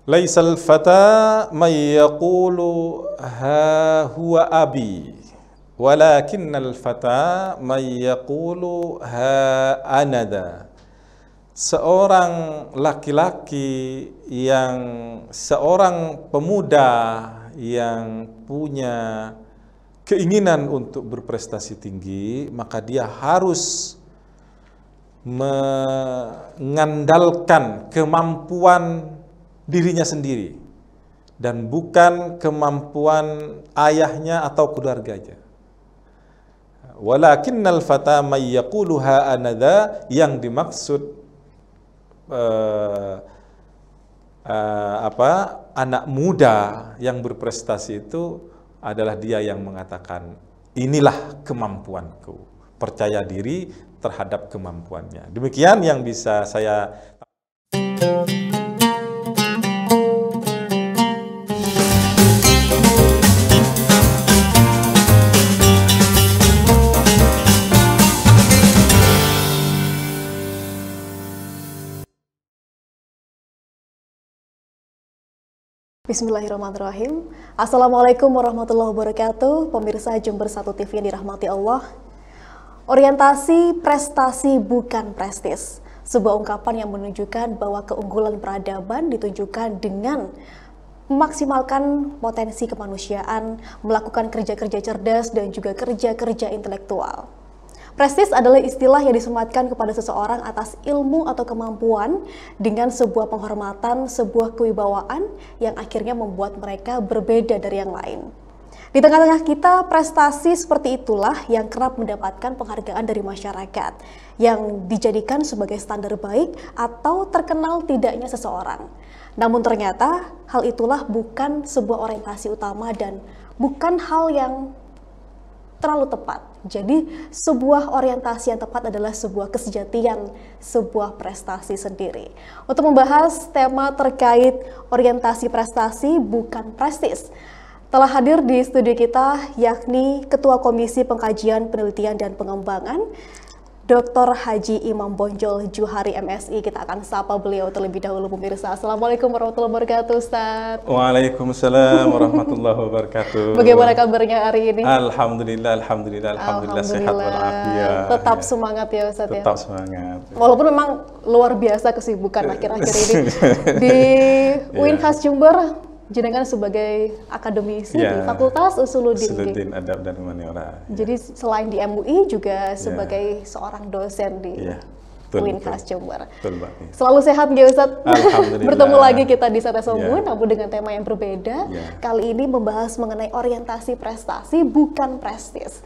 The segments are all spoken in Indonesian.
Laisal fata may yaqulu ha huwa abi, walakinnal fata may yaqulu ha anada. Seorang laki-laki seorang pemuda yang punya keinginan untuk berprestasi tinggi, maka dia harus mengandalkan kemampuan dirinya sendiri dan bukan kemampuan ayahnya atau keluarganya. Walakinnal fata may yaquluha anadha, yang dimaksud anak muda yang berprestasi itu adalah dia yang mengatakan, inilah kemampuanku, percaya diri terhadap kemampuannya. Demikian yang bisa saya. Bismillahirrahmanirrahim. Assalamualaikum warahmatullahi wabarakatuh. Pemirsa Jember 1 TV yang dirahmati Allah. Orientasi prestasi bukan prestis. Sebuah ungkapan yang menunjukkan bahwa keunggulan peradaban ditunjukkan dengan memaksimalkan potensi kemanusiaan, melakukan kerja-kerja cerdas dan juga kerja-kerja intelektual. Prestis adalah istilah yang disematkan kepada seseorang atas ilmu atau kemampuan dengan sebuah penghormatan, sebuah kewibawaan yang akhirnya membuat mereka berbeda dari yang lain. Di tengah-tengah kita, prestasi seperti itulah yang kerap mendapatkan penghargaan dari masyarakat, yang dijadikan sebagai standar baik atau terkenal tidaknya seseorang. Namun ternyata hal itulah bukan sebuah orientasi utama dan bukan hal yang terlalu tepat. Jadi sebuah orientasi yang tepat adalah sebuah kesejatian, sebuah prestasi sendiri. Untuk membahas tema terkait orientasi prestasi bukan prestis, telah hadir di studio kita yakni Ketua Komisi Pengkajian, Penelitian dan Pengembangan, Dr. Haji Imam Bonjol Juhari MSI. Kita akan sapa beliau terlebih dahulu, pemirsa. Assalamualaikum warahmatullahi wabarakatuh, Ustaz. Waalaikumsalam warahmatullahi wabarakatuh. Bagaimana kabarnya hari ini? Alhamdulillah sehat walafiat. Tetap semangat ya, Ustaz. Tetap semangat. Walaupun memang luar biasa kesibukan akhir-akhir ini di Uinhas Jember. Jenengan sebagai akademisi di Fakultas Usuluddin Adab dan Humaniora. Jadi selain di MUI juga sebagai seorang dosen di Uinhas Jember. Selalu sehat nggak, Ustaz? Alhamdulillah. Bertemu lagi kita di Sate Sombun, namun dengan tema yang berbeda. Kali ini membahas mengenai orientasi prestasi bukan prestis.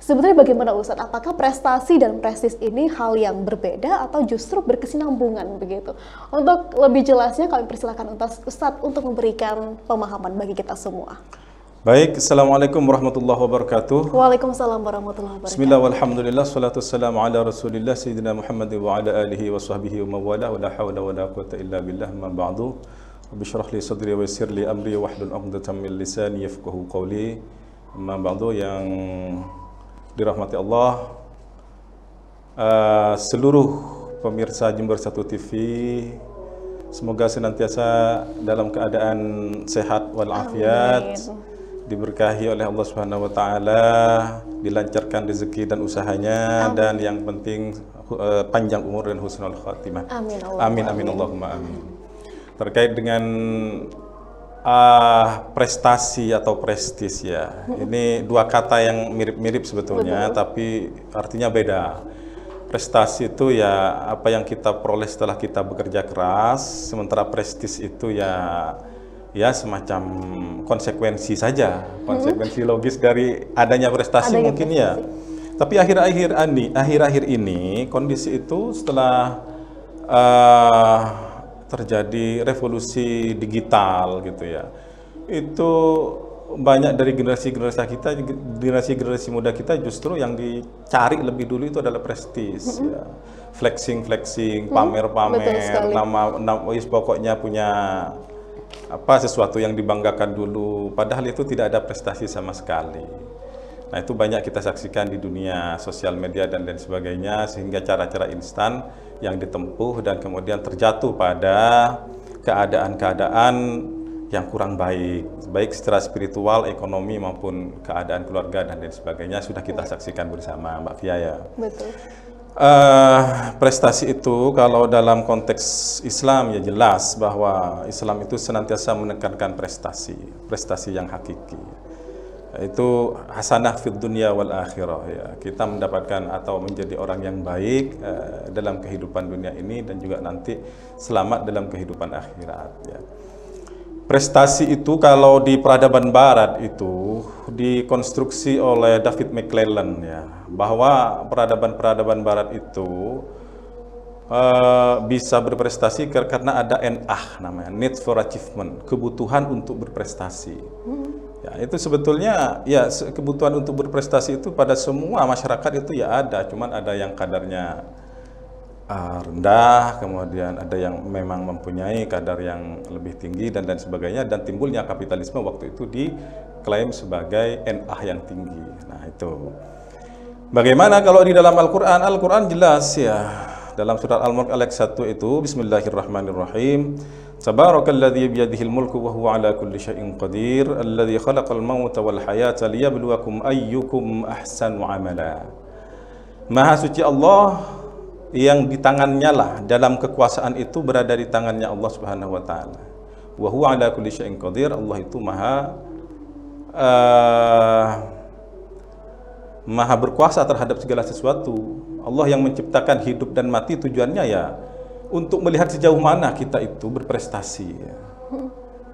Sebenarnya bagaimana, Ustadz? Apakah prestasi dan prestis ini hal yang berbeda atau justru berkesinambungan begitu? Untuk lebih jelasnya kami persilakan Ustadz untuk memberikan pemahaman bagi kita semua. Baik, Assalamualaikum warahmatullahi wabarakatuh. Waalaikumsalam warahmatullahi wabarakatuh. Bismillah walhamdulillah, salatu wassalamu ala rasulillah, sayyidina Muhammad wa ala alihi wa sahbihi wa mawala, wa la hawla wa la quwata illa billah, ma ba'du. Rabbi syrah li sadri wa yassir li amri wahlul 'uqdatam min lisani yafqahu qawli. Ma ba'du, yang dirahmati Allah, seluruh pemirsa Jember 1 TV, semoga senantiasa dalam keadaan sehat walafiat, diberkahi oleh Allah Subhanahu wa taala, dilancarkan rezeki dan usahanya, dan yang penting panjang umur dan husnul khatimah. Amin amin Allahumma amin. Terkait dengan prestasi atau prestis ya, ini dua kata yang mirip-mirip sebetulnya, tapi artinya beda. Prestasi itu ya apa yang kita peroleh setelah kita bekerja keras, sementara prestis itu ya semacam konsekuensi saja, konsekuensi logis dari adanya prestasi mungkin ya. Tapi akhir-akhir ini kondisi itu setelah terjadi revolusi digital gitu ya, itu banyak dari generasi muda kita justru yang dicari lebih dulu itu adalah prestis, ya. flexing, pamer, pokoknya punya sesuatu yang dibanggakan dulu, padahal itu tidak ada prestasi sama sekali. Nah, itu banyak kita saksikan di dunia sosial media dan lain sebagainya, sehingga cara-cara instan yang ditempuh dan kemudian terjatuh pada keadaan-keadaan yang kurang baik, baik secara spiritual, ekonomi maupun keadaan keluarga dan lain sebagainya sudah kita saksikan bersama, Mbak Fia ya. Betul. Prestasi itu kalau dalam konteks Islam ya jelas bahwa Islam itu senantiasa menekankan prestasi yang hakiki. Itu hasanah fid dunya wal akhirah ya. Kita mendapatkan atau menjadi orang yang baik dalam kehidupan dunia ini dan juga nanti selamat dalam kehidupan akhirat ya. Prestasi itu kalau di peradaban barat itu dikonstruksi oleh David McClellan ya, bahwa peradaban barat itu bisa berprestasi karena ada NA namanya, need for achievement, kebutuhan untuk berprestasi. Ya, itu sebetulnya ya kebutuhan untuk berprestasi itu pada semua masyarakat itu ya ada, cuman ada yang kadarnya rendah, kemudian ada yang memang mempunyai kadar yang lebih tinggi dan sebagainya, dan timbulnya kapitalisme waktu itu diklaim sebagai NA yang tinggi. Nah itu bagaimana kalau di dalam Al-Quran? Al-Quran jelas ya, dalam surat Al-Mulk ayat 1 itu Bismillahirrahmanirrahim, Tabarakalladzi biyadihil mulku wa huwa ala kulli syai'in qadir, alladzi khalaqal mauta wal hayata liyabluwakum ayyukum ahsanu amala. Maha suci Allah yang di tangannya lah, dalam kekuasaan itu berada di tangannya Allah Subhanahu wa taala. Wa huwa ala kulli syai'in qadir, Allah itu maha berkuasa terhadap segala sesuatu. Allah yang menciptakan hidup dan mati tujuannya ya untuk melihat sejauh mana kita itu berprestasi ya.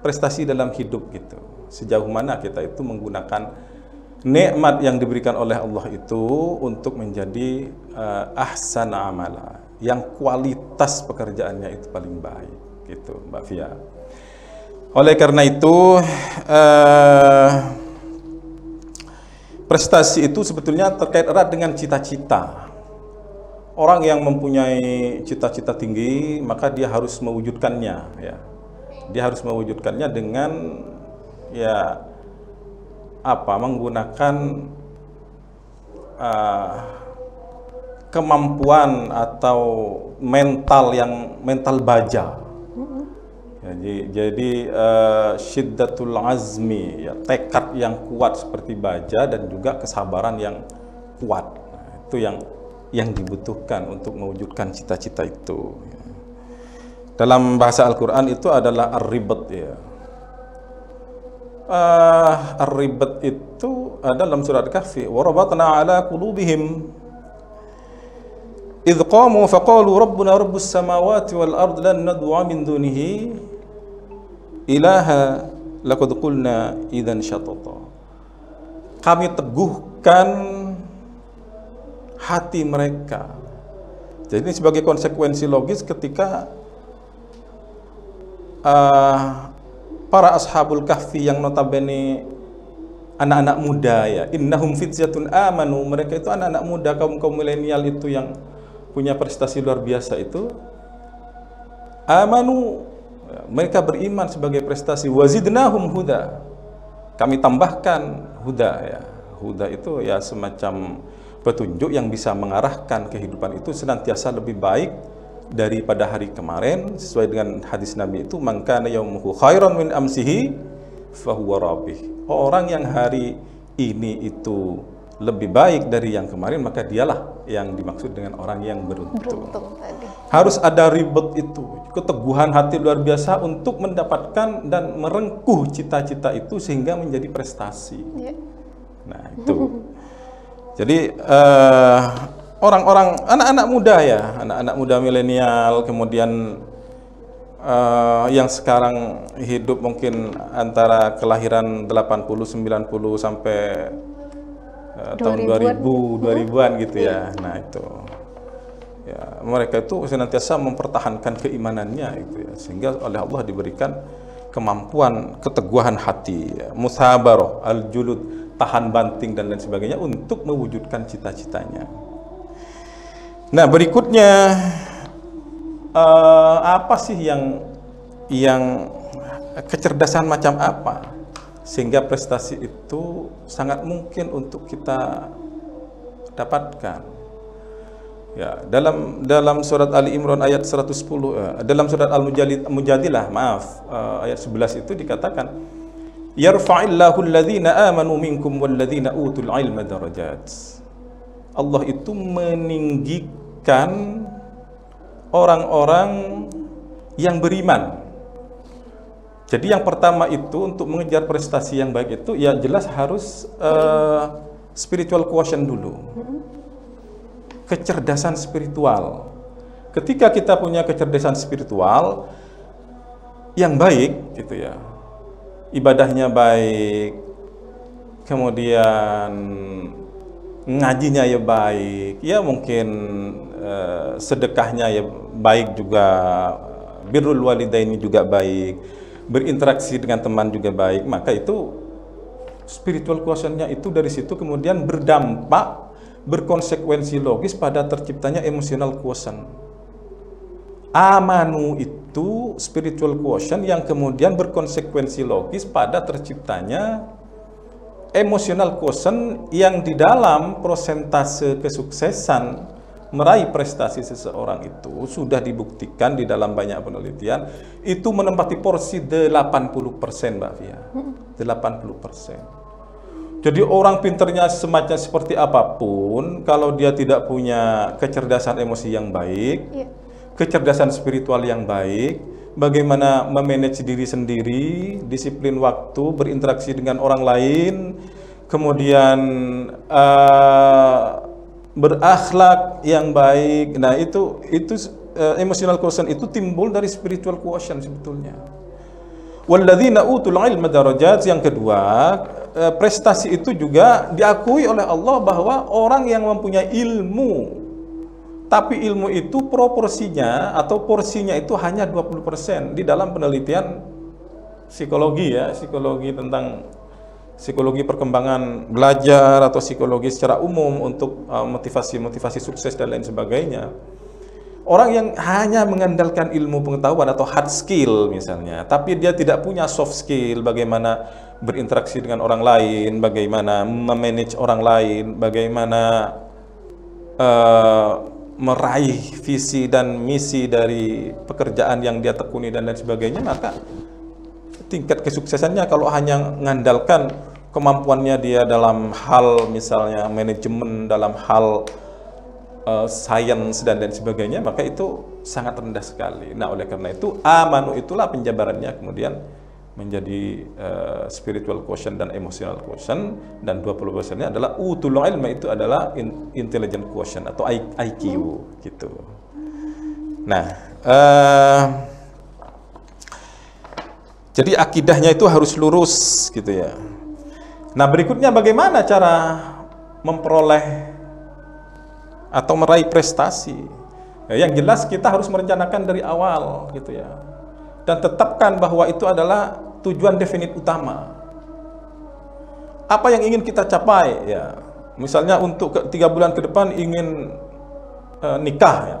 Prestasi dalam hidup gitu. Sejauh mana kita itu menggunakan nikmat yang diberikan oleh Allah itu untuk menjadi ahsana amala, yang kualitas pekerjaannya itu paling baik gitu, Mbak Fia. Oleh karena itu prestasi itu sebetulnya terkait erat dengan cita-cita. Orang yang mempunyai cita-cita tinggi maka dia harus mewujudkannya ya. Dia harus mewujudkannya dengan ya menggunakan kemampuan atau mental baja. Jadi syiddatul azmi ya, tekad yang kuat seperti baja dan juga kesabaran yang kuat. Nah, itu yang dibutuhkan untuk mewujudkan cita-cita itu. Dalam bahasa Al-Qur'an itu adalah ar-ribat ya. Ar-ribat itu ada dalam surat Kahfi, wa rabatna ala qulubihim idh qamu faqalu rabbuna rabbus samawati wal ard lan nad'a min dunihi ilaha laqad qulna idzan syatata. Kami teguhkan hati mereka. Jadi ini sebagai konsekuensi logis ketika para ashabul kahfi yang notabene anak-anak muda ya, innahum fityatun amanu, mereka itu anak-anak muda, kaum milenial itu yang punya prestasi luar biasa itu, amanu, mereka beriman sebagai prestasi, wazidnahum huda, kami tambahkan huda ya. Huda itu ya semacam petunjuk yang bisa mengarahkan kehidupan itu senantiasa lebih baik daripada hari kemarin, sesuai dengan hadis Nabi itu, man kana yaumuhu khairan min amsihi fahuwa rabih. Orang yang hari ini itu lebih baik dari yang kemarin, maka dialah yang dimaksud dengan orang yang beruntung. Harus ada ribet itu, keteguhan hati luar biasa untuk mendapatkan dan merengkuh cita-cita itu sehingga menjadi prestasi. Nah itu. Jadi orang-orang, anak-anak muda ya, anak-anak muda milenial, kemudian yang sekarang hidup mungkin antara kelahiran 80, 90 sampai tahun 2000-an gitu ya. Nah itu ya, mereka itu senantiasa mempertahankan keimanannya itu ya, sehingga oleh Allah diberikan kemampuan keteguhan hati ya, musabarah, al-julud, tahan banting dan lain sebagainya untuk mewujudkan cita-citanya. Nah berikutnya apa sih yang kecerdasan macam apa sehingga prestasi itu sangat mungkin untuk kita dapatkan? Ya, dalam surat Ali Imran ayat 110, dalam surat Al-Mujadilah, maaf, ayat 11 itu dikatakan, yarfa'illahu alladhina amanu minkum walladhina utul ilma darajat. Allah itu meninggikan orang-orang yang beriman. Jadi yang pertama itu untuk mengejar prestasi yang baik itu ya jelas harus spiritual quotient dulu. Kecerdasan spiritual. Ketika kita punya kecerdasan spiritual yang baik gitu ya, ibadahnya baik, kemudian ngajinya ya baik, ya mungkin sedekahnya ya baik juga, birrul walidaini juga baik, berinteraksi dengan teman juga baik, maka itu spiritual quotient-nya itu dari situ kemudian berdampak, berkonsekuensi logis pada terciptanya emotional quotient. Amanu itu spiritual quotient yang kemudian berkonsekuensi logis pada terciptanya emotional quotient yang di dalam persentase kesuksesan meraih prestasi seseorang itu sudah dibuktikan di dalam banyak penelitian itu menempati porsi 80%, Mbak Fia. 80%. Jadi orang pinternya semacam seperti apapun, kalau dia tidak punya kecerdasan emosi yang baik, kecerdasan spiritual yang baik, bagaimana memanage diri sendiri, disiplin waktu, berinteraksi dengan orang lain, kemudian berakhlak yang baik. Nah, itu emotional quotient itu timbul dari spiritual quotient sebetulnya. Walladzina utul ilma darajat. Yang kedua, prestasi itu juga diakui oleh Allah bahwa orang yang mempunyai ilmu, tapi ilmu itu proporsinya atau porsinya itu hanya 20%. Di dalam penelitian psikologi ya, psikologi tentang psikologi perkembangan belajar atau psikologi secara umum untuk motivasi sukses dan lain sebagainya. Orang yang hanya mengandalkan ilmu pengetahuan atau hard skill misalnya, tapi dia tidak punya soft skill, bagaimana berinteraksi dengan orang lain, bagaimana memanage orang lain, bagaimana meraih visi dan misi dari pekerjaan yang dia tekuni dan lain sebagainya, maka tingkat kesuksesannya kalau hanya mengandalkan kemampuannya dia dalam hal misalnya manajemen, dalam hal sains dan lain sebagainya, maka itu sangat rendah sekali. Nah, oleh karena itu amanu itulah penjabarannya kemudian menjadi spiritual quotient dan emotional quotient, dan 20%-nya adalah utul ilma, itu adalah intelligent quotient atau IQ gitu. Nah, jadi akidahnya itu harus lurus gitu ya. Nah, berikutnya bagaimana cara memperoleh atau meraih prestasi? Ya, yang jelas kita harus merencanakan dari awal gitu ya, dan tetapkan bahwa itu adalah tujuan definit utama. Apa yang ingin kita capai ya, misalnya untuk 3 bulan ke depan ingin nikah ya,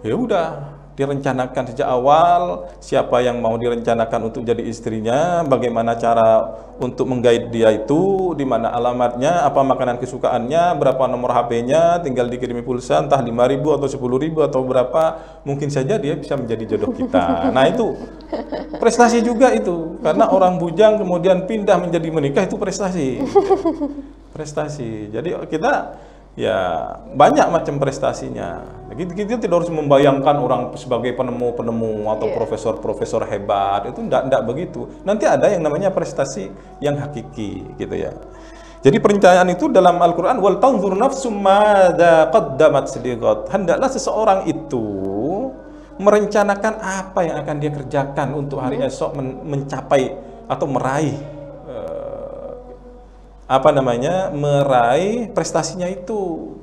ya udah direncanakan sejak awal siapa yang mau direncanakan untuk jadi istrinya, bagaimana cara untuk menggait dia itu, di mana alamatnya, apa makanan kesukaannya, berapa nomor HP-nya, tinggal dikirimi pulsa entah 5.000 atau 10.000 atau berapa, mungkin saja dia bisa menjadi jodoh kita. Nah, itu prestasi juga itu, karena orang bujang kemudian pindah menjadi menikah, itu prestasi. Prestasi. Jadi kita ya banyak macam prestasinya. Kita tidak harus membayangkan orang sebagai penemu-penemu atau profesor-profesor hebat, itu tidak begitu. Nanti ada yang namanya prestasi yang hakiki gitu ya. Jadi perencanaan itu dalam Al-Qur'an, wal tanzur nafsum madza qaddamat lighad. Hendaklah seseorang itu merencanakan apa yang akan dia kerjakan untuk hari esok, mencapai atau meraih meraih prestasinya itu.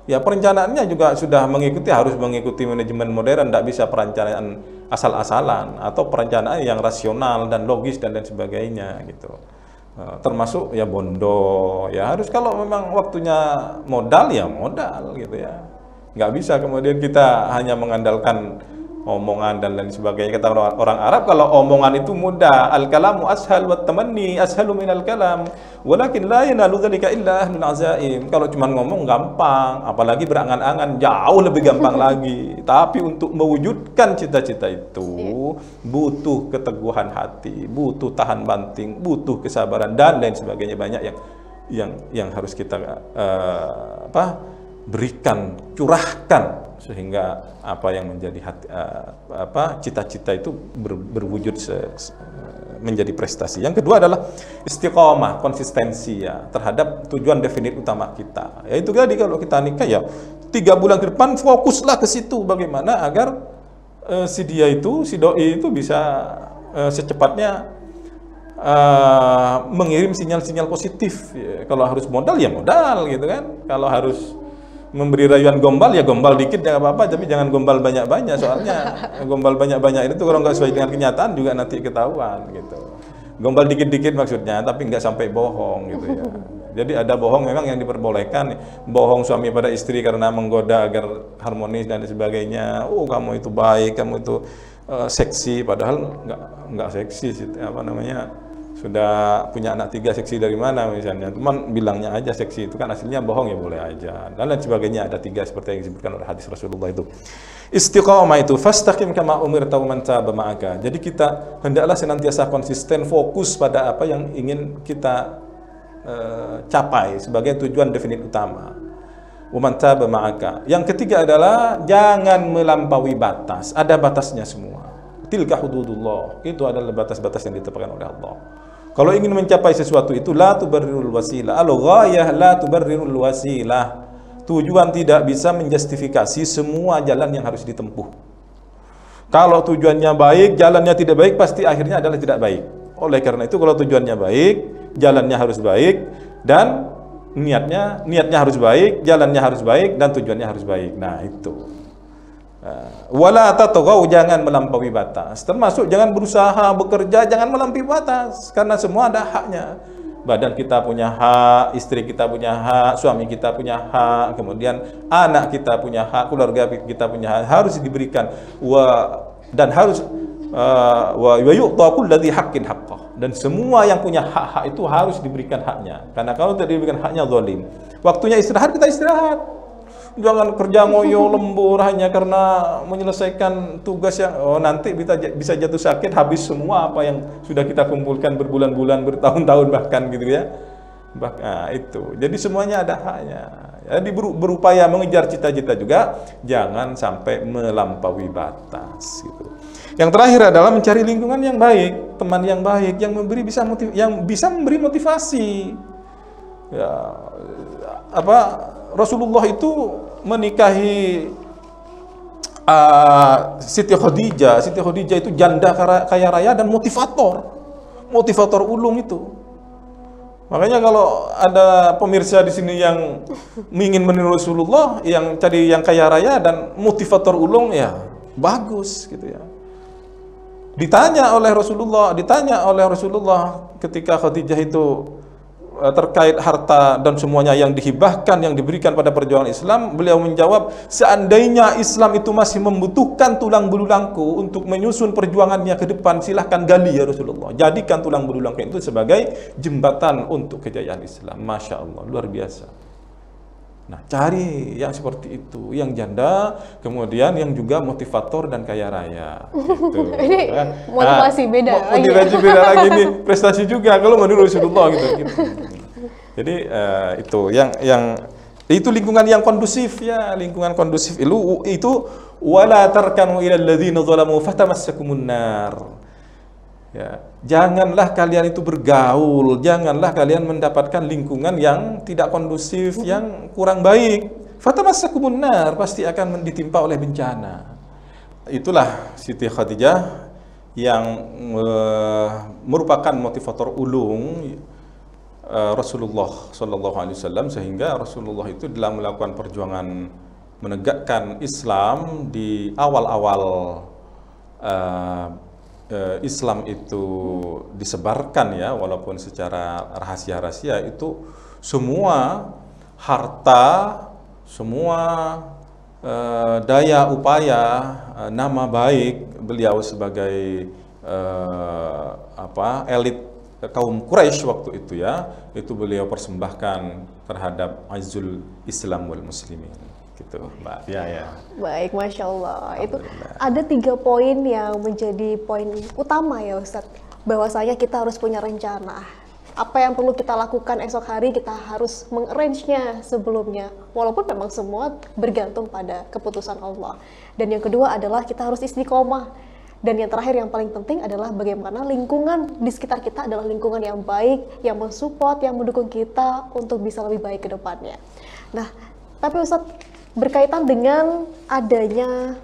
Ya, perencanaannya juga sudah harus mengikuti manajemen modern, tidak bisa perencanaan asal-asalan atau perencanaan yang rasional dan logis dan lain sebagainya gitu. Termasuk ya bondo, ya harus, kalau memang waktunya modal ya modal gitu ya. Nggak bisa kemudian kita hanya mengandalkan omongan dan lain sebagainya. Kata orang Arab, kalau omongan itu mudah, al-kalamu ashal wa tamanni ashalu minal kalam, walakin la yanalu dzalika illa ahlul azaim. Kalau cuma ngomong gampang, apalagi berangan-angan jauh lebih gampang lagi. Tapi untuk mewujudkan cita-cita itu butuh keteguhan hati, butuh tahan banting, butuh kesabaran dan lain sebagainya. Banyak yang harus kita berikan, curahkan, sehingga apa yang menjadi cita-cita itu berwujud menjadi prestasi. Yang kedua adalah istiqomah, konsistensi ya terhadap tujuan definit utama kita. Yaitu tadi kalau kita nikah ya 3 bulan ke depan fokuslah ke situ, bagaimana agar si doi itu bisa secepatnya mengirim sinyal-sinyal positif. Ya, kalau harus modal ya modal gitu kan. Kalau harus memberi rayuan gombal ya gombal dikit ya apa-apa, tapi jangan gombal banyak-banyak, soalnya gombal banyak-banyak itu kalau nggak sesuai dengan kenyataan juga nanti ketahuan gitu. Gombal dikit-dikit maksudnya, tapi nggak sampai bohong gitu ya. Jadi ada bohong memang yang diperbolehkan, bohong suami pada istri karena menggoda agar harmonis dan sebagainya. Oh kamu itu baik, kamu itu seksi, padahal nggak seksi, sudah punya anak 3, seksi dari mana misalnya, cuman bilangnya aja seksi, itu kan aslinya bohong, ya boleh aja, dan lain sebagainya. Ada 3 seperti yang disebutkan oleh hadis Rasulullah itu. Istiqamah itu fastaqim kama umirta wa man taba ma'aka. Jadi kita hendaklah senantiasa konsisten, fokus pada apa yang ingin kita capai sebagai tujuan definit utama. Wa man taba ma'aka. Yang ketiga adalah jangan melampaui batas. Ada batasnya semua. Tilka hududullah. Itu adalah batas-batas yang ditetapkan oleh Allah. Kalau ingin mencapai sesuatu itu la tubarrirul wasilah. Al-ghayah la tubarrirul wasilah. Tujuan tidak bisa menjustifikasi semua jalan yang harus ditempuh. Kalau tujuannya baik, jalannya tidak baik, pasti akhirnya adalah tidak baik. Oleh karena itu kalau tujuannya baik, jalannya harus baik, dan niatnya harus baik, jalannya harus baik, dan tujuannya harus baik. Nah itu. Wala tatghaw, jangan melampaui batas. Termasuk jangan berusaha bekerja, jangan melampaui batas, karena semua ada haknya. Badan kita punya hak, istri kita punya hak, suami kita punya hak, kemudian anak kita punya hak, keluarga kita punya hak, harus diberikan. Dan harus wa yu'ta kulli haqqin haqqah. Dan semua yang punya hak-hak itu harus diberikan haknya. Karena kalau tidak diberikan haknya zalim. Waktunya istirahat, kita istirahat. Jangan kerja ngoyo lembur hanya karena menyelesaikan tugas yang nanti bisa jatuh sakit, habis semua apa yang sudah kita kumpulkan berbulan-bulan, bertahun-tahun bahkan gitu ya. Itu. Jadi semuanya ada haknya. Jadi berupaya mengejar cita-cita juga, jangan sampai melampaui batas gitu. Yang terakhir adalah mencari lingkungan yang baik, teman yang baik, yang bisa memberi motivasi. Ya, Rasulullah itu menikahi Siti Khadijah. Siti Khadijah itu janda kaya raya dan motivator ulung itu. Makanya kalau ada pemirsa di sini yang ingin meniru Rasulullah, yang cari yang kaya raya dan motivator ulung, ya bagus gitu ya. Ditanya oleh Rasulullah ketika Khadijah itu terkait harta dan semuanya yang dihibahkan, yang diberikan pada perjuangan Islam, beliau menjawab, seandainya Islam itu masih membutuhkan tulang belulangku untuk menyusun perjuangannya ke depan, silahkan gali ya Rasulullah, jadikan tulang belulangku itu sebagai jembatan untuk kejayaan Islam. Masya Allah, luar biasa. Nah, cari yang seperti itu, yang janda, kemudian yang juga motivator dan kaya raya. Gitu. Ini motivasi beda. Motivasi beda lagi nih, prestasi juga kalau menurut Rasulullah gitu. Jadi itu lingkungan yang kondusif ya, lingkungan kondusif itu wala tarkanu ilal ladzina zalamu fatamassakumun nar. Ya, janganlah kalian itu bergaul, janganlah kalian mendapatkan lingkungan yang tidak kondusif, yang kurang baik. Fatamassakumun nar, pasti akan ditimpa oleh bencana. Itulah Siti Khadijah yang merupakan motivator ulung Rasulullah Sallallahu Alaihi Wasallam, sehingga Rasulullah itu dalam melakukan perjuangan menegakkan Islam di awal-awal Islam itu disebarkan ya, walaupun secara rahasia-rahasia, itu semua harta, semua daya upaya, nama baik beliau sebagai elit kaum Quraisy waktu itu ya, itu beliau persembahkan terhadap Aizul Islam wal Muslimin, gitu Mbak. Ya. Baik, Masya Allah. Itu ada 3 poin yang menjadi poin utama ya Ustadz, bahwasanya kita harus punya rencana. Apa yang perlu kita lakukan esok hari, kita harus mengarrange-nya sebelumnya. Walaupun memang semua bergantung pada keputusan Allah. Dan yang kedua adalah kita harus istiqomah. Dan yang terakhir yang paling penting adalah bagaimana lingkungan di sekitar kita adalah lingkungan yang baik, yang mensupport, yang mendukung kita untuk bisa lebih baik ke depannya. Nah, tapi Ustadz, berkaitan dengan adanya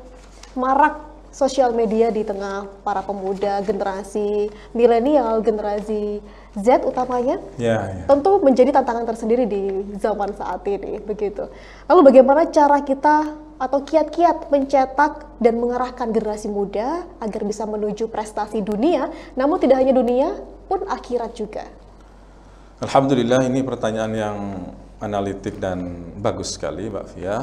marak sosial media di tengah para pemuda, generasi milenial, generasi Z utamanya, tentu menjadi tantangan tersendiri di zaman saat ini, begitu. Lalu bagaimana cara kita atau kiat-kiat mencetak dan mengarahkan generasi muda agar bisa menuju prestasi dunia, namun tidak hanya dunia, pun akhirat juga? Alhamdulillah, ini pertanyaan yang analitik dan bagus sekali, Mbak Fia.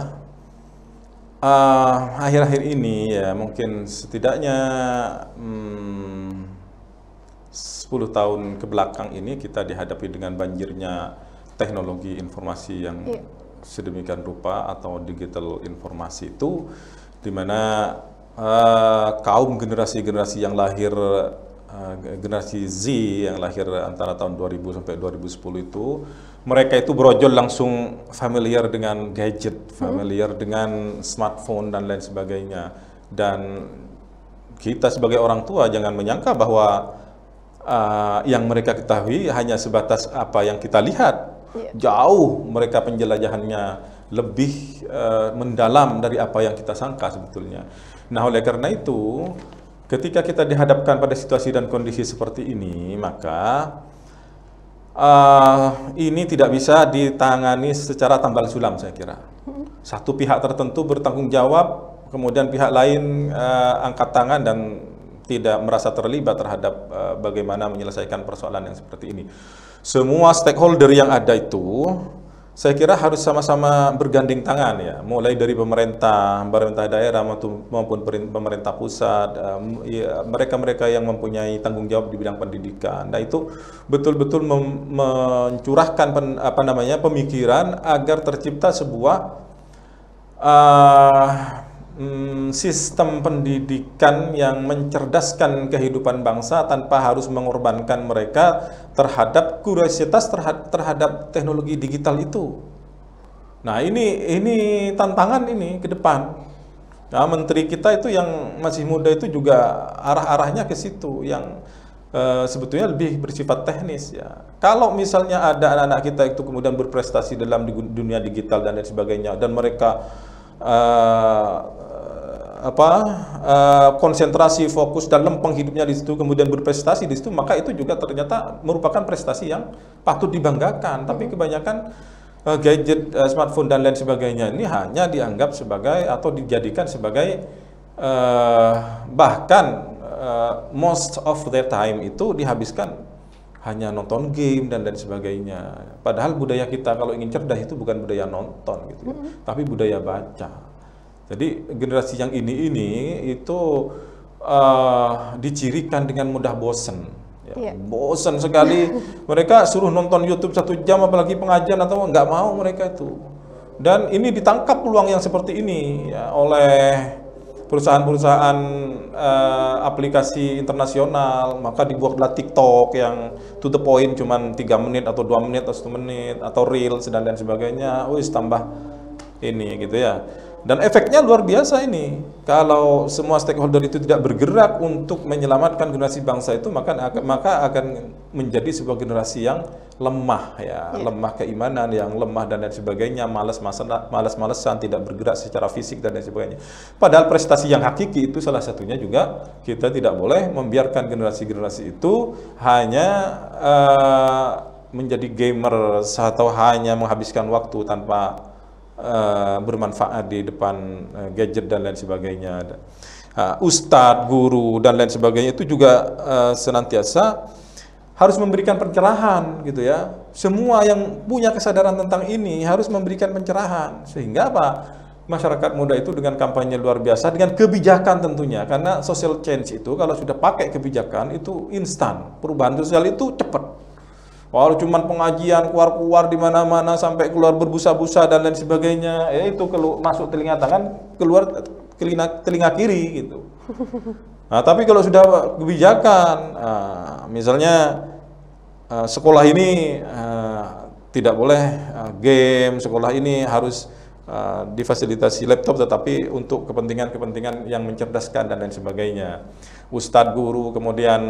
Akhir-akhir ini ya mungkin setidaknya 10 tahun ke belakang ini kita dihadapi dengan banjirnya teknologi informasi yang sedemikian rupa atau digital informasi itu, di mana kaum generasi-generasi yang lahir, generasi Z yang lahir antara tahun 2000 sampai 2010 itu, mereka itu berojol langsung familiar dengan gadget, familiar dengan smartphone dan lain sebagainya. Dan kita sebagai orang tua jangan menyangka bahwa yang mereka ketahui hanya sebatas apa yang kita lihat. Jauh mereka penjelajahannya lebih mendalam dari apa yang kita sangka sebetulnya. Nah, oleh karena itu, ketika kita dihadapkan pada situasi dan kondisi seperti ini, maka ini tidak bisa ditangani secara tambal sulam, saya kira. Satu pihak tertentu bertanggung jawab, kemudian pihak lain angkat tangan dan tidak merasa terlibat terhadap bagaimana menyelesaikan persoalan yang seperti ini. Semua stakeholder yang ada itu, saya kira harus sama-sama bergandeng tangan ya, mulai dari pemerintah daerah maupun pemerintah pusat, mereka-mereka yang mempunyai tanggung jawab di bidang pendidikan. Nah, itu betul-betul mencurahkan pemikiran agar tercipta sebuah sistem pendidikan yang mencerdaskan kehidupan bangsa tanpa harus mengorbankan mereka terhadap kuriositas terhadap teknologi digital itu. Nah, ini tantangan ini ke depan. Nah, menteri kita itu yang masih muda itu juga arah-arahnya ke situ, yang sebetulnya lebih bersifat teknis ya. Kalau misalnya ada anak-anak kita itu kemudian berprestasi dalam dunia digital dan lain sebagainya, dan mereka konsentrasi, fokus dalam penghidupnya di situ, kemudian berprestasi di situ, maka itu juga ternyata merupakan prestasi yang patut dibanggakan. Tapi kebanyakan gadget, smartphone dan lain sebagainya ini hanya dianggap sebagai atau dijadikan sebagai bahkan most of their time itu dihabiskan hanya nonton game dan lain sebagainya. Padahal budaya kita kalau ingin cerdas itu bukan budaya nonton gitu, tapi budaya baca. Jadi generasi yang ini itu dicirikan dengan mudah bosan. Ya, bosan sekali. Mereka suruh nonton YouTube 1 jam, apalagi pengajian atau nggak mau mereka itu. Dan ini ditangkap peluang yang seperti ini ya, oleh perusahaan-perusahaan aplikasi internasional. Maka dibuatlah TikTok yang to the point, cuman 3 menit atau 2 menit atau 1 menit, atau Reels dan lain sebagainya. Wis tambah ini gitu ya. Dan efeknya luar biasa ini. Kalau semua stakeholder itu tidak bergerak untuk menyelamatkan generasi bangsa itu, maka akan menjadi sebuah generasi yang lemah ya, lemah keimanan, yang lemah dan lain sebagainya, malas-malesan, tidak bergerak secara fisik dan lain sebagainya. Padahal prestasi yang hakiki itu salah satunya juga kita tidak boleh membiarkan generasi-generasi itu hanya menjadi gamer atau hanya menghabiskan waktu tanpa bermanfaat di depan gadget dan lain sebagainya. Ustadz, guru dan lain sebagainya itu juga senantiasa harus memberikan pencerahan gitu ya. Semua yang punya kesadaran tentang ini harus memberikan pencerahan, sehingga apa? masyarakat muda itu dengan kampanye luar biasa, dengan kebijakan tentunya, karena social change itu kalau sudah pakai kebijakan itu instan, perubahan sosial itu cepat. Kalau cuman pengajian keluar-keluar di mana-mana sampai keluar berbusa-busa dan lain sebagainya, ya itu masuk telinga tangan, keluar telinga kiri gitu. Nah, tapi kalau sudah kebijakan, misalnya sekolah ini tidak boleh game, sekolah ini harus difasilitasi laptop, tetapi untuk kepentingan-kepentingan yang mencerdaskan dan lain sebagainya. Ustadz, guru, kemudian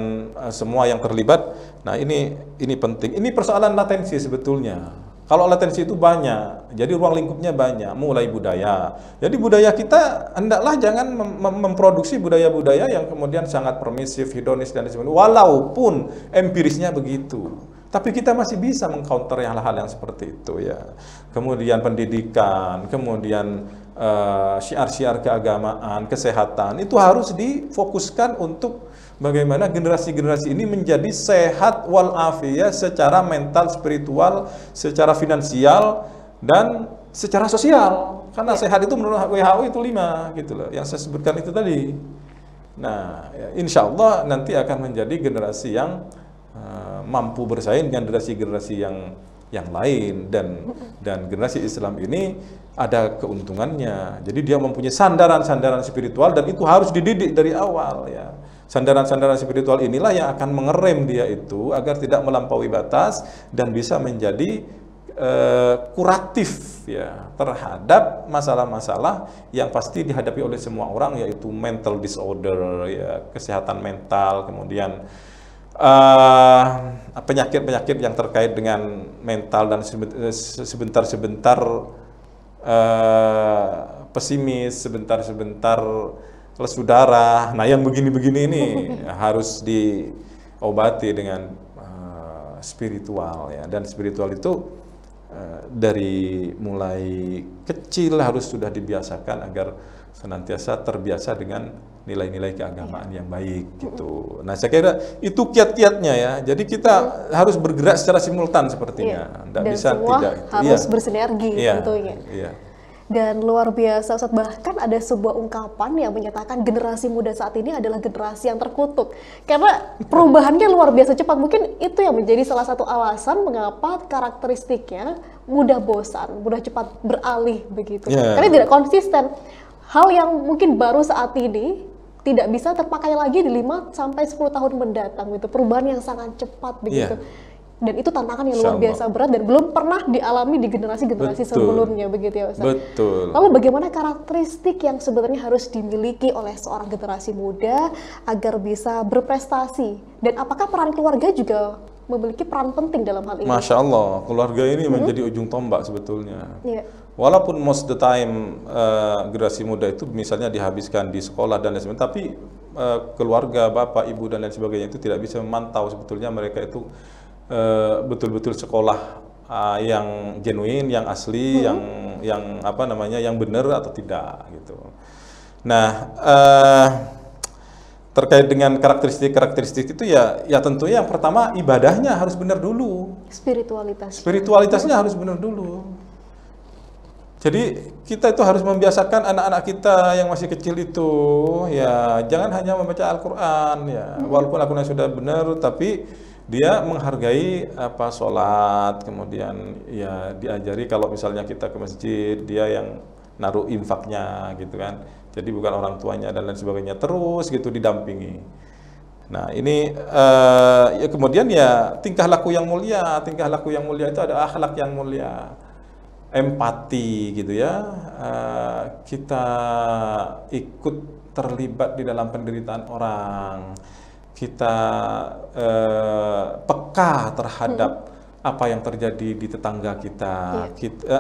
semua yang terlibat. Nah, ini penting. Ini persoalan latensi sebetulnya. Kalau latensi itu banyak, jadi ruang lingkupnya banyak, mulai budaya. Jadi budaya kita hendaklah jangan memproduksi budaya-budaya yang kemudian sangat permisif, hedonis dan sebagainya. Walaupun empirisnya begitu. Tapi kita masih bisa mengcounter hal-hal yang seperti itu ya. Kemudian pendidikan, kemudian syiar-syiar keagamaan, kesehatan itu harus difokuskan untuk bagaimana generasi-generasi ini menjadi sehat walafiat secara mental, spiritual, secara finansial dan secara sosial. Karena sehat itu menurut WHO itu 5 gitu loh, yang saya sebutkan itu tadi. Nah, ya, insya Allah nanti akan menjadi generasi yang mampu bersaing dengan generasi-generasi yang lain, dan generasi Islam ini ada keuntungannya. Jadi dia mempunyai sandaran-sandaran spiritual dan itu harus dididik dari awal ya. Sandaran-sandaran spiritual inilah yang akan mengerem dia itu agar tidak melampaui batas dan bisa menjadi kuratif ya terhadap masalah-masalah yang pasti dihadapi oleh semua orang, yaitu mental disorder ya, kesehatan mental, kemudian penyakit-penyakit yang terkait dengan mental dan sebentar-sebentar pesimis, sebentar-sebentar lesu darah. Nah, yang begini-begini ini harus diobati dengan spiritual ya, dan spiritual itu dari mulai kecil harus sudah dibiasakan agar senantiasa terbiasa dengan nilai-nilai keagamaan yang baik gitu. Nah, saya kira itu kiat-kiatnya ya. Jadi kita harus bergerak secara simultan sepertinya. Dan bisa semua tidak harus bersinergi tentunya. Iya. Dan luar biasa Ustadz, bahkan ada sebuah ungkapan yang menyatakan generasi muda saat ini adalah generasi yang terkutuk. Karena perubahannya luar biasa cepat. Mungkin itu yang menjadi salah satu alasan mengapa karakteristiknya mudah bosan, mudah cepat beralih begitu. Karena tidak konsisten. Hal yang mungkin baru saat ini tidak bisa terpakai lagi di 5-10 tahun mendatang gitu. Perubahan yang sangat cepat begitu. Dan itu tantangan yang luar biasa berat dan belum pernah dialami di generasi-generasi sebelumnya begitu ya Ustaz. Betul. Lalu bagaimana karakteristik yang sebenarnya harus dimiliki oleh seorang generasi muda agar bisa berprestasi? Dan apakah peran keluarga juga memiliki peran penting dalam hal ini? Masya Allah, keluarga ini menjadi ujung tombak sebetulnya. Walaupun most the time generasi muda itu misalnya dihabiskan di sekolah dan lain sebagainya, tapi keluarga, bapak, ibu dan lain sebagainya itu tidak bisa memantau sebetulnya mereka itu betul-betul sekolah yang genuine, yang asli, yang apa namanya, yang benar atau tidak gitu. Nah, terkait dengan karakteristik itu ya tentunya yang pertama ibadahnya harus benar dulu. Spiritualitasnya harus benar dulu. Jadi kita itu harus membiasakan anak-anak kita yang masih kecil itu ya jangan hanya membaca Al-Quran ya, walaupun Al-Quran sudah benar, tapi dia menghargai apa sholat, kemudian ya diajari kalau misalnya kita ke masjid dia yang naruh infaknya gitu kan, jadi bukan orang tuanya dan lain sebagainya, terus gitu didampingi. Nah ini ya kemudian ya tingkah laku yang mulia itu ada akhlak yang mulia, empati gitu ya, kita ikut terlibat di dalam penderitaan orang, kita peka terhadap apa yang terjadi di tetangga kita,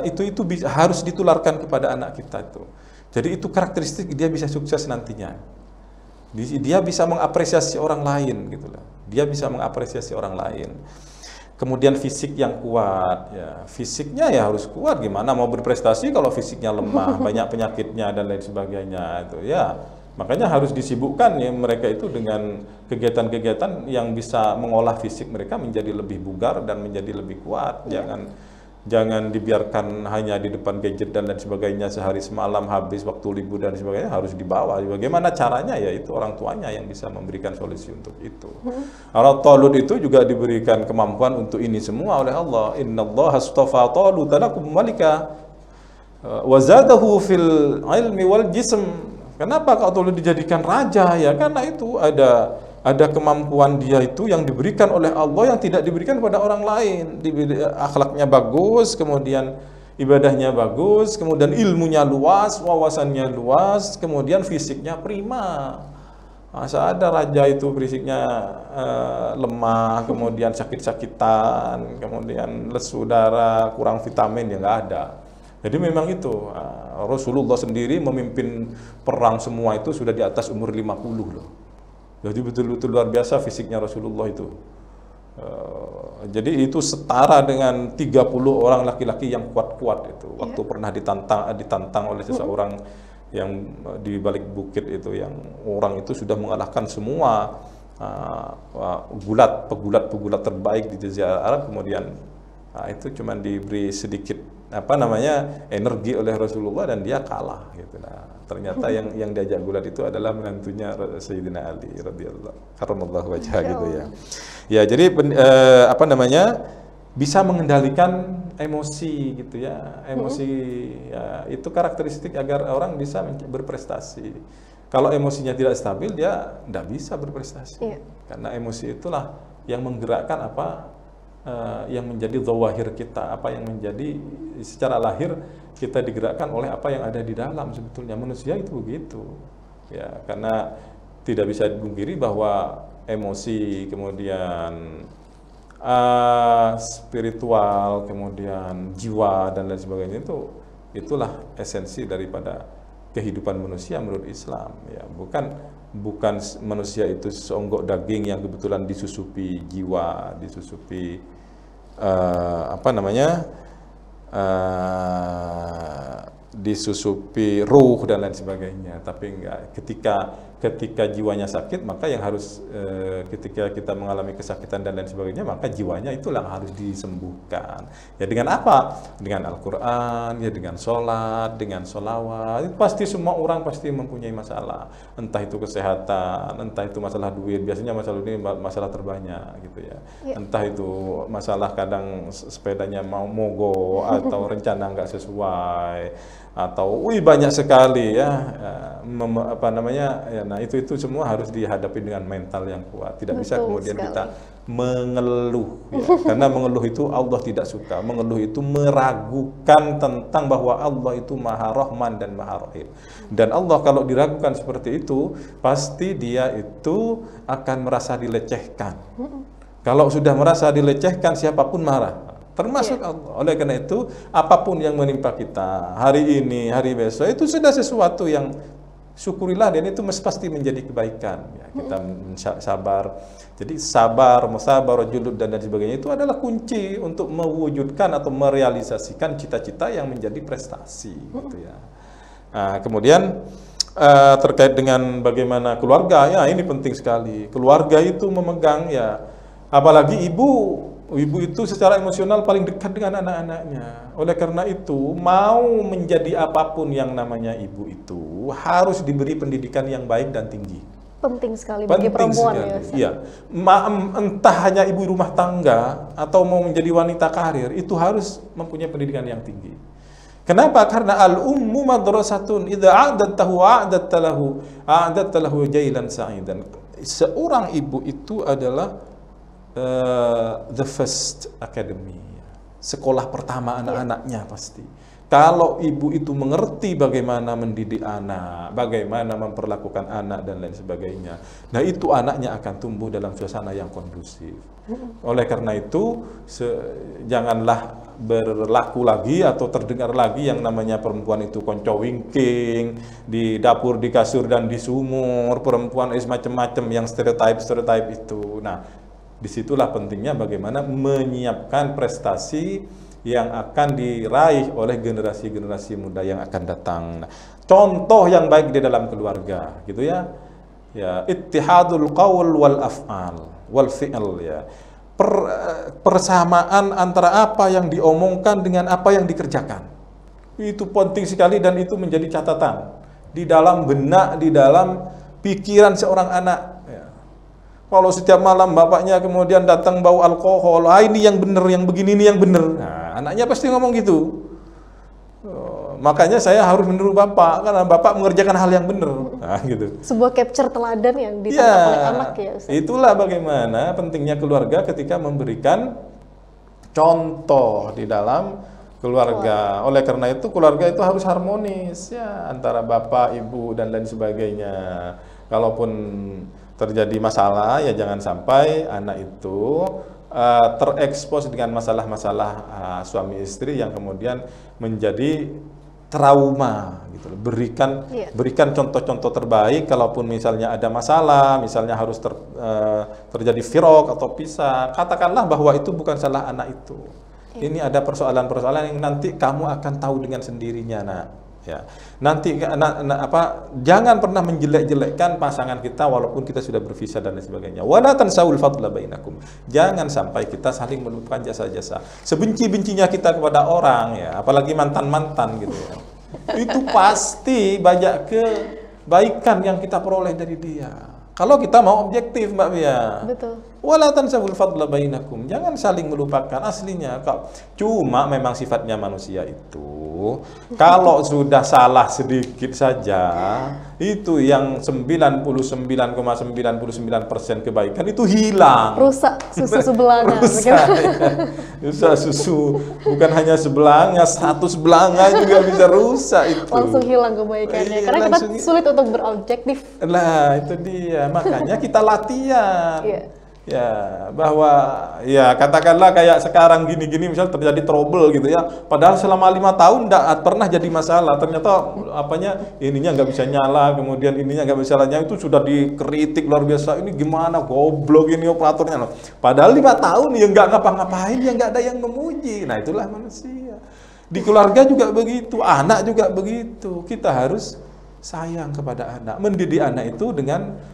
itu harus ditularkan kepada anak kita itu. Jadi itu karakteristik dia bisa sukses nantinya. Dia bisa mengapresiasi orang lain gitu loh. Dia bisa mengapresiasi orang lain. Kemudian fisik yang kuat, ya fisiknya ya harus kuat. Gimana mau berprestasi kalau fisiknya lemah, banyak penyakitnya dan lain sebagainya itu ya. Makanya harus disibukkan ya mereka itu dengan kegiatan-kegiatan yang bisa mengolah fisik mereka menjadi lebih bugar dan menjadi lebih kuat. Jangan Jangan dibiarkan hanya di depan gadget dan lain sebagainya sehari semalam, habis waktu libur dan sebagainya, harus dibawa. Bagaimana caranya? Ya itu orang tuanya yang bisa memberikan solusi untuk itu. Karena Talut itu juga diberikan kemampuan untuk ini semua oleh Allah. Innallaha astafa Taluta lakum malika wa zadahu fil ilmi wal jism. Kenapa kalau Talut dijadikan raja? Ya karena itu ada kemampuan dia itu yang diberikan oleh Allah yang tidak diberikan kepada orang lain. Akhlaknya bagus, kemudian ibadahnya bagus, kemudian ilmunya luas, wawasannya luas, kemudian fisiknya prima. Masa ada raja itu fisiknya lemah, kemudian sakit-sakitan, kemudian lesu darah, kurang vitamin, ya nggak ada. Jadi memang itu Rasulullah sendiri memimpin perang semua itu sudah di atas umur 50 loh. Jadi betul-betul luar biasa fisiknya Rasulullah itu. Jadi itu setara dengan 30 orang laki-laki yang kuat-kuat itu. Waktu pernah ditantang oleh seseorang yang di balik bukit itu, yang orang itu sudah mengalahkan semua pegulat terbaik di Jazirah Arab, kemudian itu cuma diberi sedikit energi oleh Rasulullah dan dia kalah gitu. Nah, ternyata yang diajak gulat itu adalah menantunya Sayyidina Ali radhiyallahu karramallahu wajhah gitu ya. Ya, jadi bisa mengendalikan emosi gitu ya. Emosi ya, itu karakteristik agar orang bisa berprestasi. Kalau emosinya tidak stabil, dia tidak bisa berprestasi. Karena emosi itulah yang menggerakkan yang menjadi zawahir kita, apa yang menjadi secara lahir kita digerakkan oleh apa yang ada di dalam. Sebetulnya manusia itu begitu ya, karena tidak bisa dipungkiri bahwa emosi, kemudian spiritual, kemudian jiwa dan lain sebagainya itulah esensi daripada kehidupan manusia menurut Islam ya. Bukan manusia itu seonggok daging yang kebetulan disusupi jiwa, disusupi disusupi ruh dan lain sebagainya. Tapi enggak, ketika jiwanya sakit, maka yang harus ketika kita mengalami kesakitan dan lain sebagainya, maka jiwanya itulah yang harus disembuhkan. Ya dengan apa? Dengan Al-Quran, ya dengan sholat, dengan sholawat. Pasti semua orang pasti mempunyai masalah. Entah itu kesehatan, entah itu masalah duit. Biasanya masalah ini masalah terbanyak gitu ya. Entah itu masalah kadang sepedanya mau mogok atau rencana nggak sesuai, atau banyak sekali ya, nah itu semua harus dihadapi dengan mental yang kuat. Tidak bisa kemudian sekali kita mengeluh ya. Karena mengeluh itu Allah tidak suka. Mengeluh itu meragukan tentang bahwa Allah itu Maha Rahman dan Maha Rahim. Dan Allah kalau diragukan seperti itu, pasti dia itu akan merasa dilecehkan. Kalau sudah merasa dilecehkan, siapapun marah, termasuk Allah. Oleh karena itu, apapun yang menimpa kita hari ini, hari besok, itu sudah sesuatu yang syukurilah, dan itu pasti menjadi kebaikan ya. Kita sabar. Jadi sabar, musabar, julud dan sebagainya itu adalah kunci untuk mewujudkan atau merealisasikan cita-cita yang menjadi prestasi gitu ya. Nah, kemudian terkait dengan bagaimana keluarga, ya ini penting sekali. Keluarga itu memegang ya, apalagi ibu itu secara emosional paling dekat dengan anak-anaknya. Oleh karena itu, mau menjadi apapun yang namanya ibu itu harus diberi pendidikan yang baik dan tinggi. Penting sekali bagi perempuan ya. Iya. Entah hanya ibu rumah tangga atau mau menjadi wanita karir, itu harus mempunyai pendidikan yang tinggi. Kenapa? Karena al-ummu madrasatun idza a'adatta lahu jailan sa'idan. Seorang ibu itu adalah the first academy, sekolah pertama anak-anaknya pasti. Kalau ibu itu mengerti bagaimana mendidik anak, bagaimana memperlakukan anak dan lain sebagainya, nah itu anaknya akan tumbuh dalam suasana yang kondusif. Oleh karena itu, janganlah berlaku lagi atau terdengar lagi yang namanya perempuan itu konco wingking, di dapur, di kasur dan di sumur, perempuan macam-macam yang stereotip itu. Nah, disitulah pentingnya bagaimana menyiapkan prestasi yang akan diraih oleh generasi-generasi muda yang akan datang. Nah, contoh yang baik di dalam keluarga, gitu ya. Ya, ittihadul qaul wal af'al wal fi'l ya. persamaan antara apa yang diomongkan dengan apa yang dikerjakan. Itu penting sekali dan itu menjadi catatan di dalam benak, di dalam pikiran seorang anak. Ya. Kalau setiap malam bapaknya kemudian datang bawa alkohol, ini yang benar, yang begini ini yang benar. Nah, anaknya pasti ngomong gitu. Makanya saya harus meniru bapak, karena bapak mengerjakan hal yang benar. Nah, gitu. Sebuah capture teladan yang ditangkap oleh anak ya Ustaz. Itulah bagaimana pentingnya keluarga ketika memberikan contoh di dalam keluarga. Oleh karena itu keluarga itu harus harmonis ya antara bapak, ibu dan lain sebagainya. Kalaupun terjadi masalah ya jangan sampai anak itu terekspos dengan masalah-masalah suami istri yang kemudian menjadi trauma gitu. Berikan contoh-contoh terbaik kalaupun misalnya ada masalah, misalnya harus terjadi firaq atau pisah, katakanlah bahwa itu bukan salah anak itu. Ini ada persoalan-persoalan yang nanti kamu akan tahu dengan sendirinya, Nak. Ya. Nanti jangan pernah menjelek-jelekkan pasangan kita walaupun kita sudah berpisah dan lain sebagainya. Wala tansawul fadla bainakum. Jangan sampai kita saling melupakan jasa-jasa. Sebenci-bencinya kita kepada orang ya, apalagi mantan-mantan gitu ya. Itu pasti banyak kebaikan yang kita peroleh dari dia. Kalau kita mau objektif, Mbak Bia. Betul. Wala tansawul fadla bainakum. Jangan saling melupakan aslinya. Cuma memang sifatnya manusia itu kalau sudah salah sedikit saja, itu yang 99,99% kebaikan itu hilang. Rusak susu sebelanga. Rusak, ya. Rusak susu. Bukan hanya sebelanga, 100 belanga juga bisa rusak itu. Langsung hilang kebaikannya. Iya, Karena kita sulit untuk berobjektif. Nah, itu dia. Makanya kita latihan. Iya. Ya, bahwa ya katakanlah kayak sekarang gini-gini misal terjadi trouble gitu ya. Padahal selama 5 tahun tidak pernah jadi masalah. Ternyata ininya nggak bisa nyala, kemudian ininya nggak bisa nyala, itu sudah dikritik luar biasa. Ini gimana goblok ini operatornya. Padahal 5 tahun ya nggak ngapa-ngapain, ya nggak ada yang memuji. Nah, itulah manusia. Di keluarga juga begitu, anak juga begitu. Kita harus sayang kepada anak, mendidik anak itu dengan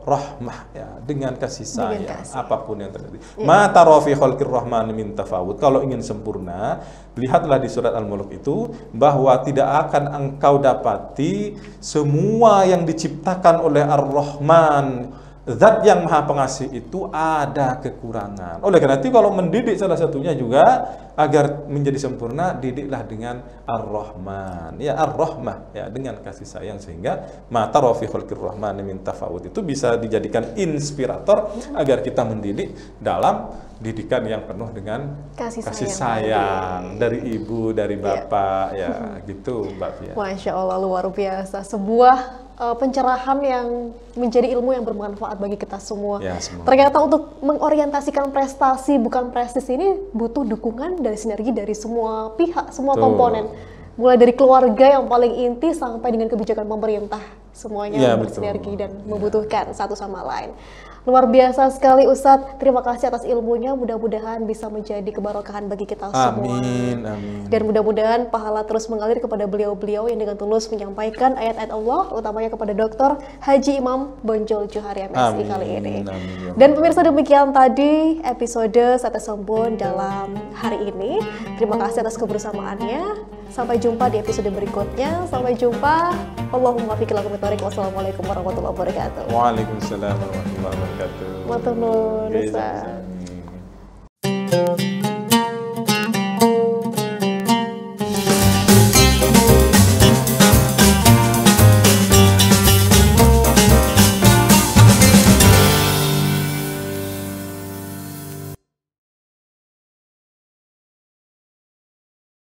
rahmah ya, dengan kasih sayang apapun yang terjadi. Ma tara fi khalqir rahman min tafawut. Kalau ingin sempurna, lihatlah di surat Al-Mulk itu bahwa tidak akan engkau dapati semua yang diciptakan oleh Ar-Rahman, Zat yang Maha Pengasih itu ada kekurangan. Oleh karena itu kalau mendidik salah satunya juga agar menjadi sempurna, didiklah dengan Ar-Rahman. Ya, Ar-Rahmah ya, dengan kasih sayang, sehingga mata rafi khalqir rahman min tafawut itu bisa dijadikan inspirator agar kita mendidik dalam didikan yang penuh dengan kasih sayang dari ibu, dari bapak ya, gitu Mbak Fia. Masya Allah, luar biasa. Sebuah pencerahan yang menjadi ilmu yang bermanfaat bagi kita semua. Ya, ternyata untuk mengorientasikan prestasi bukan prestis ini butuh dukungan dari sinergi dari semua pihak, semua komponen. Mulai dari keluarga yang paling inti sampai dengan kebijakan pemerintah. Semuanya bersinergi dan membutuhkan satu sama lain. Luar biasa sekali Ustadz, terima kasih atas ilmunya, mudah-mudahan bisa menjadi keberkahan bagi kita semua. Amin, amin. Dan mudah-mudahan pahala terus mengalir kepada beliau-beliau yang dengan tulus menyampaikan ayat-ayat Allah, utamanya kepada Dr. Haji Imam Bonjol Johari MSI kali ini. Amin. Dan pemirsa, demikian tadi episode Sate Sombon dalam hari ini. Terima kasih atas kebersamaannya. Sampai jumpa di episode berikutnya. Sampai jumpa. Allahumma fiqh lakum bitarik. Wassalamualaikum warahmatullahi wabarakatuh. Waalaikumsalam warahmatullahi wabarakatuh. Matur nuwun.